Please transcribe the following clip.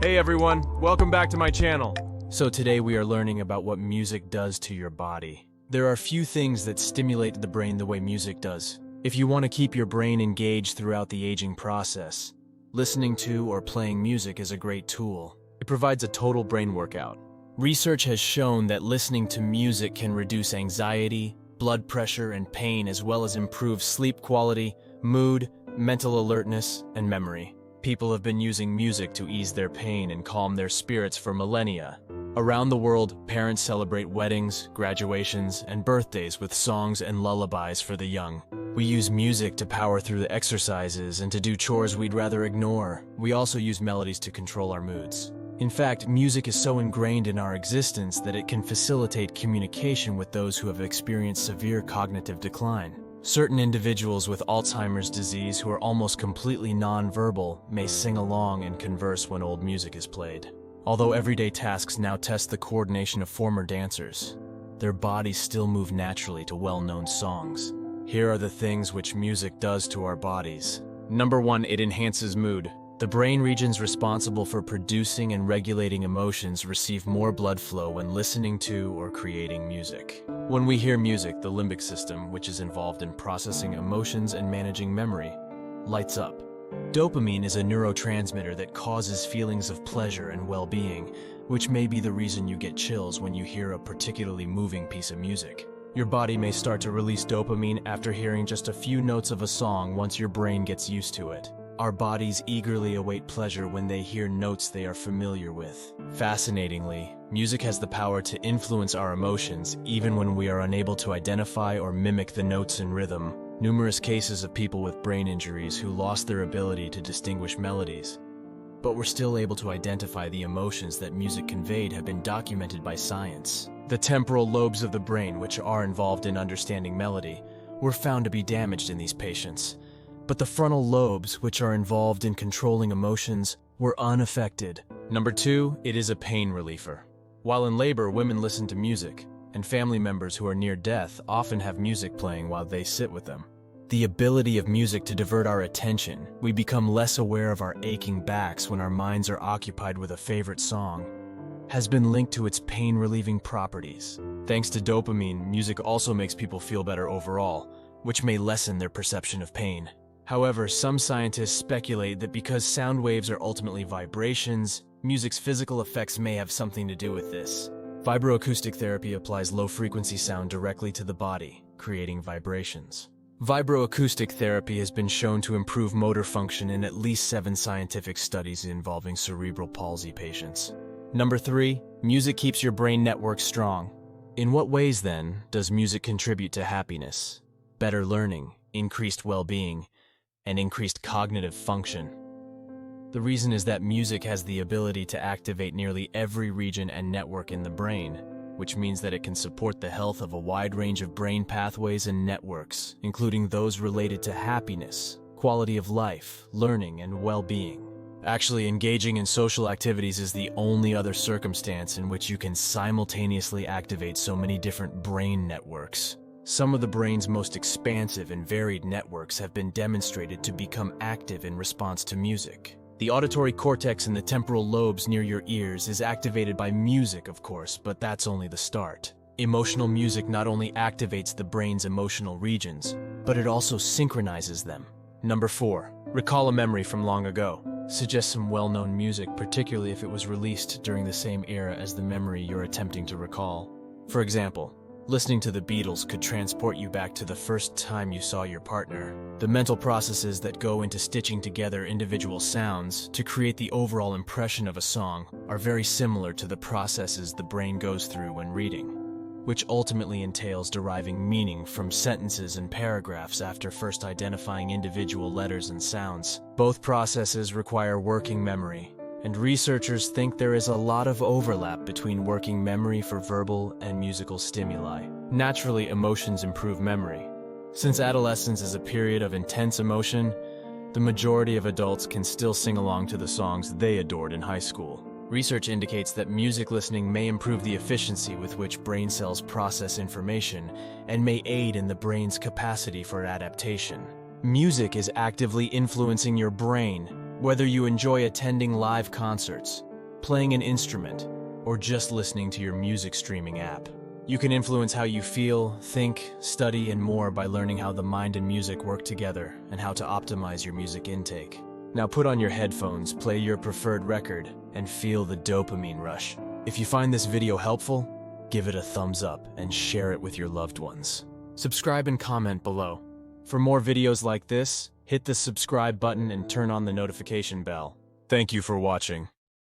Hey everyone, welcome back to my channel. So today we are learning about what music does to your body. There are few things that stimulate the brain the way music does. If you want to keep your brain engaged throughout the aging process, listening to or playing music is a great tool. It provides a total brain workout. Research has shown that listening to music can reduce anxiety, blood pressure, and pain, as well as improve sleep quality, mood, mental alertness, and memory. People have been using music to ease their pain and calm their spirits for millennia. Around the world, parents celebrate weddings, graduations, and birthdays with songs and lullabies for the young. We use music to power through the exercises and to do chores we'd rather ignore. We also use melodies to control our moods. In fact, music is so ingrained in our existence that it can facilitate communication with those who have experienced severe cognitive decline. Certain individuals with Alzheimer's disease who are almost completely non-verbal may sing along and converse when old music is played. Although everyday tasks now test the coordination of former dancers, their bodies still move naturally to well-known songs. Here are the things which music does to our bodies. Number 1, it enhances mood. The brain regions responsible for producing and regulating emotions receive more blood flow when listening to or creating music. When we hear music, the limbic system, which is involved in processing emotions and managing memory, lights up. Dopamine is a neurotransmitter that causes feelings of pleasure and well-being, which may be the reason you get chills when you hear a particularly moving piece of music. Your body may start to release dopamine after hearing just a few notes of a song once your brain gets used to it. Our bodies eagerly await pleasure when they hear notes they are familiar with. Fascinatingly, music has the power to influence our emotions even when we are unable to identify or mimic the notes and rhythm. Numerous cases of people with brain injuries who lost their ability to distinguish melodies, but were still able to identify the emotions that music conveyed, have been documented by science. The temporal lobes of the brain, which are involved in understanding melody, were found to be damaged in these patients. But the frontal lobes, which are involved in controlling emotions, were unaffected. Number 2, it is a pain reliever. While in labor, women listen to music, and family members who are near death often have music playing while they sit with them. The ability of music to divert our attention, we become less aware of our aching backs when our minds are occupied with a favorite song, has been linked to its pain-relieving properties. Thanks to dopamine, music also makes people feel better overall, which may lessen their perception of pain. However, some scientists speculate that because sound waves are ultimately vibrations, music's physical effects may have something to do with this. Vibroacoustic therapy applies low-frequency sound directly to the body, creating vibrations. Vibroacoustic therapy has been shown to improve motor function in at least 7 scientific studies involving cerebral palsy patients. Number 3, music keeps your brain network strong. In what ways, then, does music contribute to happiness, better learning, increased well-being, and increased cognitive function? The reason is that music has the ability to activate nearly every region and network in the brain, which means that it can support the health of a wide range of brain pathways and networks, including those related to happiness, quality of life, learning, and well-being. Actually, engaging in social activities is the only other circumstance in which you can simultaneously activate so many different brain networks. Some of the brain's most expansive and varied networks have been demonstrated to become active in response to music. The auditory cortex in the temporal lobes near your ears is activated by music, of course, but that's only the start. Emotional music not only activates the brain's emotional regions, but it also synchronizes them. Number 4, recall a memory from long ago. Suggest some well-known music, particularly if it was released during the same era as the memory you're attempting to recall. For example, listening to the Beatles could transport you back to the first time you saw your partner. The mental processes that go into stitching together individual sounds to create the overall impression of a song are very similar to the processes the brain goes through when reading, which ultimately entails deriving meaning from sentences and paragraphs after first identifying individual letters and sounds. Both processes require working memory, and researchers think there is a lot of overlap between working memory for verbal and musical stimuli. Naturally, emotions improve memory. Since adolescence is a period of intense emotion, the majority of adults can still sing along to the songs they adored in high school. Research indicates that music listening may improve the efficiency with which brain cells process information and may aid in the brain's capacity for adaptation. Music is actively influencing your brain. Whether you enjoy attending live concerts, playing an instrument, or just listening to your music streaming app. You can influence how you feel, think, study, and more by learning how the mind and music work together and how to optimize your music intake. Now put on your headphones, play your preferred record, and feel the dopamine rush. If you find this video helpful, give it a thumbs up and share it with your loved ones. Subscribe and comment below. For more videos like this, hit the subscribe button and turn on the notification bell. Thank you for watching.